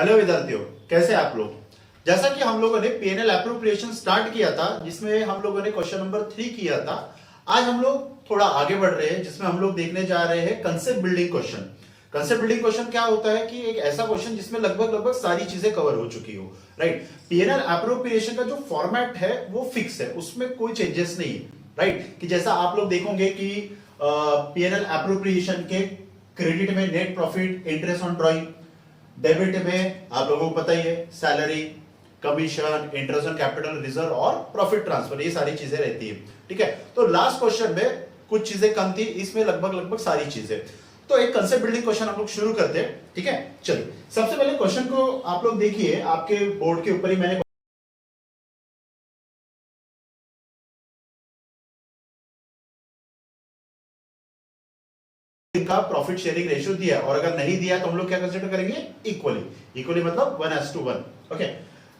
Hello विद्यार्थियों, कैसे आप लोग। जैसा कि हम लोगों ने पीएनएल एप्रोप्रिएशन स्टार्ट किया था, जिसमें हम लोगों ने क्वेश्चन नंबर 3 किया था। आज हम लोग थोड़ा आगे बढ़ रहे हैं, जिसमें हम लोग देखने जा रहे हैं concept building question. Concept building question क्या होता है कि एक ऐसा क्वेश्चन जिसमें लगभग सारी चीजें कवर हो चुकी हो, राइट। पीएनएल एप्रोप्रिएशन का जो फॉर्मेट है वो फिक्स है, उसमें कोई चेंजेस नहीं है, राइट। कि जैसा आप लोग देखोगे कि पीएनएल एप्रोप्रिएशन के क्रेडिट में net profit, interest on drawing, debit में आप लोगों को पता ही है salary, commission, interest on capital reserve और प्रॉफिट ट्रांसफर, ये सारी चीजें रहती है, ठीक है। तो लास्ट क्वेश्चन में कुछ चीजें कम थी, इसमें लगभग सारी चीजें। तो एक कंसेप्ट बिल्डिंग क्वेश्चन हम लोग शुरू करते हैं, ठीक है। चलिए, सबसे पहले क्वेश्चन को आप लोग देखिए, आपके बोर्ड के ऊपर ही मैंने का प्रॉफिट शेयरिंग रेशियो दिया, और अगर नहीं दिया तो हम लोग क्या कंसीडर करेंगे, इक्वली मतलब 1:1। ओके।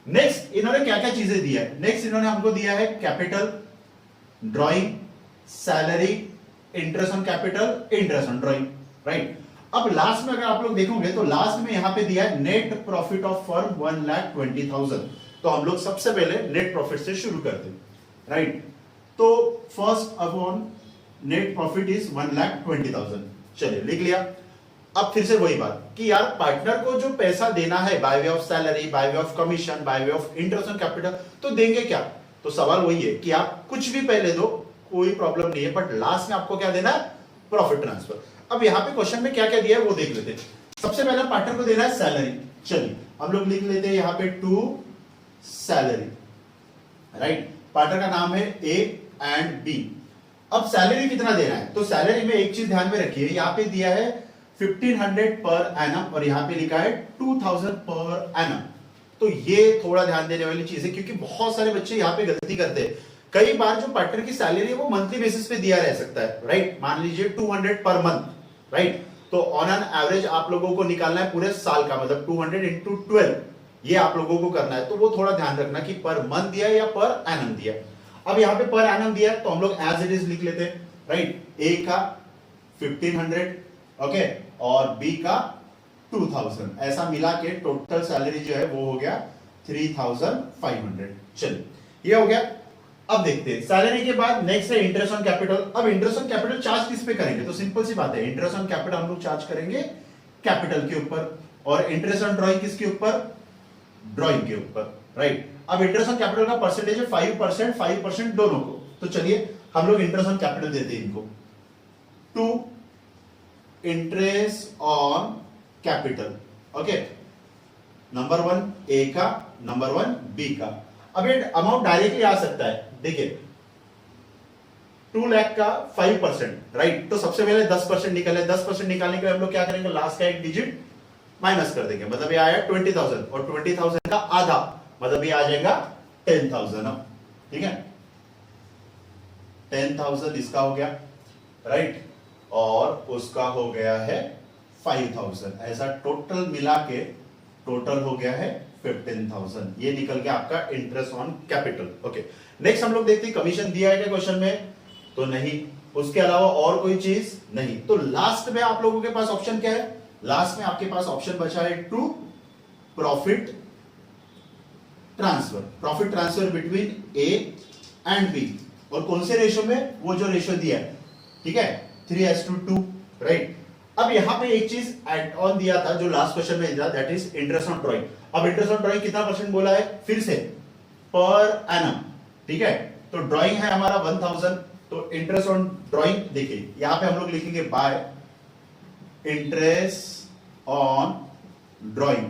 नेक्स्ट इन्होंने क्या क्या चीजें दिया है। नेक्स्ट इन्होंने हमको दिया है capital, drawing, salary, interest on capital, interest on drawing, right. अब लास्ट में अगर आप लोग देखोगे तो लास्ट में यहां पे दिया है नेट प्रॉफिट ऑफ फर्म 1,20,000। तो हम लोग सबसे पहले नेट प्रॉफिट से शुरू करते हैं, राइट। तो first upon net profit is 1,20,000। चलिए, लिख लिया। अब फिर से वही बात कि यार पार्टनर को जो पैसा देना है by way of salary, by way of commission, by way of interest on capital, तो देंगे क्या। तो सवाल वही है कि आप कुछ भी पहले दो, कोई प्रॉब्लम नहीं है, बट लास्ट में आपको क्या देना है, प्रॉफिट ट्रांसफर। अब यहां पे क्वेश्चन में क्या क्या दिया है वो देख लेते हैं। सबसे पहले पार्टनर को देना है सैलरी। चलिए हम लोग लिख लेते हैं यहां पे टू सैलरी, राइट। पार्टनर का नाम है ए एंड बी। अब सैलरी कितना देना है, तो सैलरी में एक चीज ध्यान में रखिए, यहां पे दिया है 1500 पर एनम और यहां पे लिखा है 2000 पर एनम। तो ये थोड़ा ध्यान देने वाली चीज है, क्योंकि बहुत सारे बच्चे यहां पे गलती करते हैं। कई बार जो पार्टनर की सैलरी है वो मंथली बेसिस पे दिया रह सकता है, राइट। मान लीजिए 200 पर मंथ, राइट। तो ऑन एन एवरेज आप लोगों को निकालना है पूरे साल का, मतलब 200 इंटू 12, ये आप लोगों को करना है। तो वो थोड़ा ध्यान रखना कि पर मंथ दिया या पर एनम दिया। अब यहां पे पर एनम दिया तो हम लोग एज इट इज लिख लेते हैं, राइट। ए का 1500, ओके, और बी का 2000, ऐसा मिला के टोटल सैलरी जो है वो हो गया 3500। चलिए, ये हो गया। अब देखते हैं सैलरी के बाद नेक्स्ट है इंटरेस्ट ऑन कैपिटल। अब इंटरेस्ट ऑन कैपिटल चार्ज किस पे करेंगे, तो सिंपल सी बात है, इंटरेस्ट ऑन कैपिटल हम लोग चार्ज करेंगे कैपिटल के ऊपर, और इंटरेस्ट ऑन ड्रॉइंग किसके ऊपर, ड्रॉइंग के ऊपर, राइट। अब इंटरेस्ट ऑन कैपिटल का परसेंटेज है 5% दोनों को। तो चलिए हम लोग इंटरेस्ट ऑन कैपिटल देते हैं इनको, to interest on capital, okay. Number 1 A का, नंबर 1 बी का। अब ये अमाउंट डायरेक्टली आ सकता है, देखिए 2 लाख का 5%, राइट। तो सबसे पहले 10% निकाले, 10% निकालने के लिए हम लोग क्या करेंगे, लास्ट का एक डिजिट माइनस कर देंगे, मतलब ये आया 20,000, और 20,000 का आधा मतलब ये आ जाएगा 10,000। अब ठीक है, 10,000 इसका हो गया, राइट, और उसका हो गया है 5,000। ऐसा टोटल मिला के टोटल हो गया है 15,000। ये निकल गया आपका interest on capital, okay. Next हम लोग देखते हैं कमीशन दिया है क्या क्वेश्चन में, तो नहीं। उसके अलावा और कोई चीज नहीं। तो लास्ट में आप लोगों के पास ऑप्शन क्या है, लास्ट में आपके पास ऑप्शन बचा है to profit transfer, profit transfer between A and B, और कौन से रेशियो में, वो जो रेशियो दिया है, ठीक है, 3:2, राइट। अब यहां पे एक चीज एड ऑन दिया था जो लास्ट क्वेश्चन में दिया, that is interest on drawing. अब इंटरेस्ट ऑन ड्रॉइंग कितना परसेंट बोला है, फिर से पर एनम, ठीक है। तो ड्रॉइंग है हमारा 1000, तो इंटरेस्ट ऑन ड्रॉइंग देखिए यहां पे हम लोग लिखेंगे bye interest on drawing,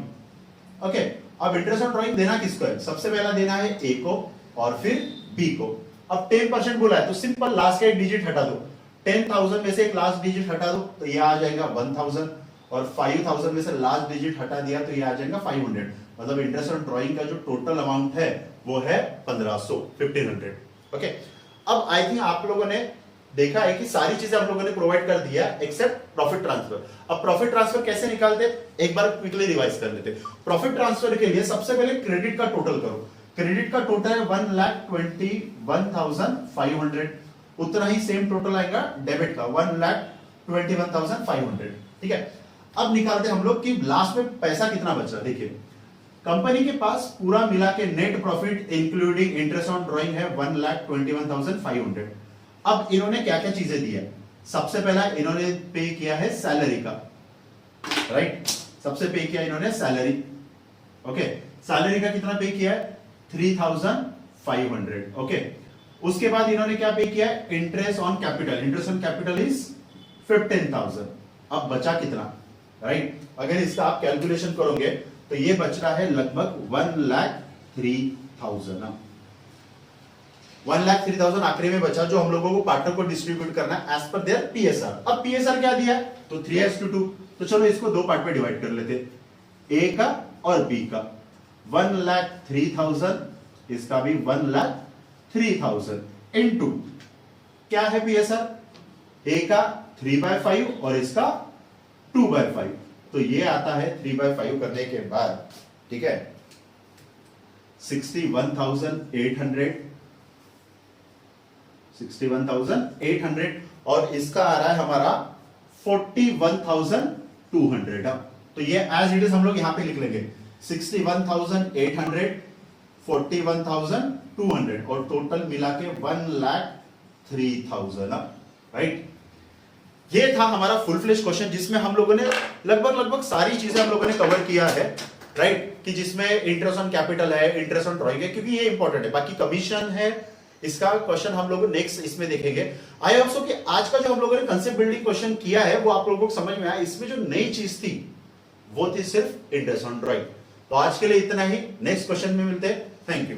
okay. अब इंटरेस्ट ऑन ड्रॉइंग देना किसको है, सबसे पहला देना है ए को और फिर बी को। अब 10% बोला है तो सिंपल लास्ट का एक डिजिट हटा दो, 10,000 में से एक लास्ट डिजिट हटा दो तो ये आ जाएगा 1000, और 5,000 में से लास्ट डिजिट हटा दिया तो ये आ जाएगा 500। मतलब इंटरेस्ट ऑन ड्रॉइंग का जो टोटल अमाउंट है वो है 1500, ओके। अब आई थिंक आप लोगों ने देखा है कि सारी चीजें हम लोगों ने प्रोवाइड कर दिया एक्सेप्ट प्रॉफिट ट्रांसफर। अब प्रॉफिट ट्रांसफर कैसे निकालते, एक बार क्विकली रिवाइज कर लेते। प्रॉफिट ट्रांसफर के लिए सबसे पहले क्रेडिट का टोटल करो। क्रेडिट का टोटल है 1,21,500, उतना ही सेम टोटल आएगा डेबिट का 1,21,500, ठीक है। अब निकालते हम लोग कि लास्ट में पैसा कितना बच रहा है। देखिए कंपनी के पास पूरा मिला के net profit including interest on drawing है 1,21,500। अब इन्होंने क्या क्या चीजें दी है। सबसे पहला इन्होंने पे किया है सैलरी का, राइट, सबसे पे किया इन्होंने सैलरी। ओके, सैलरी का कितना पे किया है 3,500। ओके, उसके बाद इन्होंने क्या पे किया है interest on capital. Interest on capital is 15,000। अब बचा कितना, राइट, अगर इसका आप कैलकुलेशन करोगे तो ये बच रहा है लगभग 1,03,000। 1,03,000 आखिरी में बचा, जो हम लोगों को पार्टनर को डिस्ट्रीब्यूट करना है एज पर देयर पीएसआर। अब पीएसआर क्या दिया है तो 3:2। तो चलो इसको दो पार्ट में डिवाइड कर लेते, ए का और बी का। 1,03,000, इसका भी 1,03,000 इनटू क्या है पीएसआर, ए का 3/5 और इसका 2/5। तो ये आता है 3/5 करने के बाद, ठीक है, 61,800 और इसका आ रहा है हमारा 41,200। तो ये एज इट इज हम लोग यहां पे लिख लेंगे 61,800, 41,200 और टोटल मिला के 1,03,000, राइट। ये था हमारा फुल फ्लेश क्वेश्चन जिसमें हम लोगों ने लगभग सारी चीजें हम लोगों ने कवर किया है, राइट, कि जिसमें इंटरेस्ट ऑन कैपिटल है, इंटरेस्ट ऑन ड्रॉइंग है, क्योंकि ये इंपॉर्टेंट है। बाकी कमीशन है, इसका क्वेश्चन हम लोग नेक्स्ट इसमें देखेंगे। आई होप सो कि आज का जो हम लोगों ने कंसेप्ट बिल्डिंग क्वेश्चन किया है वो आप लोगों को समझ में आया। इसमें जो नई चीज थी वो थी सिर्फ इंटरेस्ट ऑन ड्रॉइंग। तो आज के लिए इतना ही, नेक्स्ट क्वेश्चन में मिलते हैं। Thank you.